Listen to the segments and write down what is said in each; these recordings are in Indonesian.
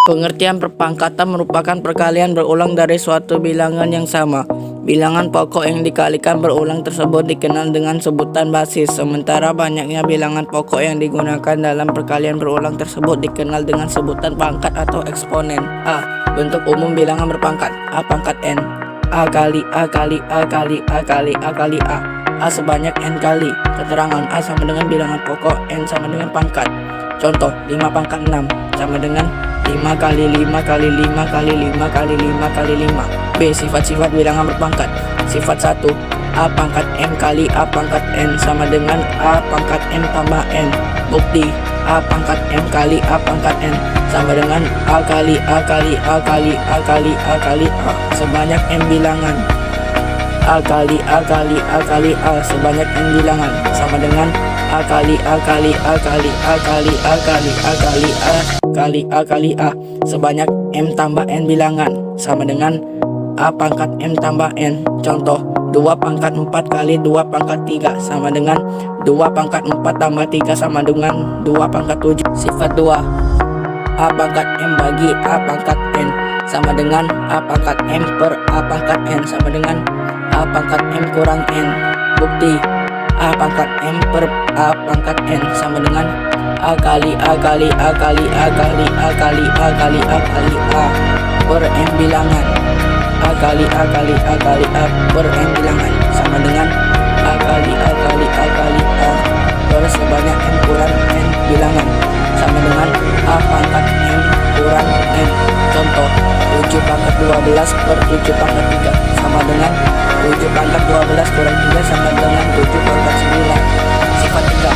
Pengertian perpangkatan merupakan perkalian berulang dari suatu bilangan yang sama. Bilangan pokok yang dikalikan berulang tersebut dikenal dengan sebutan basis, sementara banyaknya bilangan pokok yang digunakan dalam perkalian berulang tersebut dikenal dengan sebutan pangkat atau eksponen. A. Bentuk umum bilangan berpangkat: A pangkat n, A kali A kali A kali A kali A kali A. A sebanyak n kali. Keterangan: A sama dengan bilangan pokok, n sama dengan pangkat. Contoh: 5 pangkat 6 sama dengan 5 kali 5 kali 5 kali 5 kali 5 kali 5. B. Sifat-sifat bilangan berpangkat. Sifat 1. A pangkat m kali A pangkat n sama dengan A pangkat m tambah n. Bukti: A pangkat m kali A pangkat n sama dengan A kali A kali A kali A kali A kali A sebanyak m bilangan. A kali A kali A kali A sebanyak n bilangan sama dengan A kali A kali A kali A kali A kali A kali A kali A kali A sebanyak m tambah n bilangan sama dengan A pangkat m tambah n. Contoh: 2 pangkat 4 kali 2 pangkat 3 sama dengan 2 pangkat 4 tambah 3 sama dengan 2 pangkat 7. Sifat 2. A pangkat m bagi A pangkat n sama dengan A pangkat m per A pangkat n sama dengan A pangkat m kurang n. Bukti: A pangkat m per A pangkat n sama dengan A kali A kali A kali A kali A kali A kali A kali A per m bilangan. A kali A kali A kali A per m bilangan sama dengan A kali A kali A kali A per sebanyak m kurang n bilangan sama dengan A pangkat m kurang n. Contoh: 7 pangkat 12 per 7 pangkat 3 sama dengan 7 pangkat 12 kurang 3 sama dengan 7 pangkat 9. Sifat 3.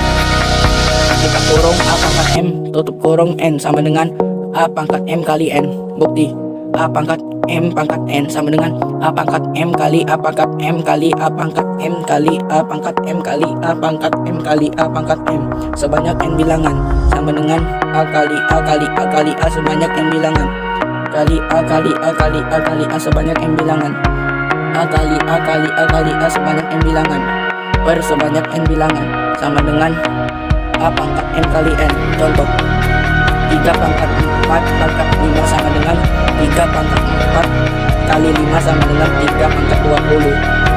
Buka kurung A pangkat m tutup kurung n sama dengan A pangkat m kali n. Bukti: A pangkat m pangkat n sama dengan A pangkat m kali A pangkat m kali A pangkat m kali A pangkat m kali A pangkat m kali A pangkat m sebanyak n bilangan sama dengan A kali A kali A kali A sebanyak n bilangan kali A kali A kali A kali A sebanyak n bilangan A kali A kali A kali A sebanyak n bilangan per sebanyak n bilangan sama dengan A pangkat m kali n. Contoh: 3 pangkat 4 pangkat 5 sama dengan 3 pangkat 4 kali 5 sama dengan 3 pangkat 20.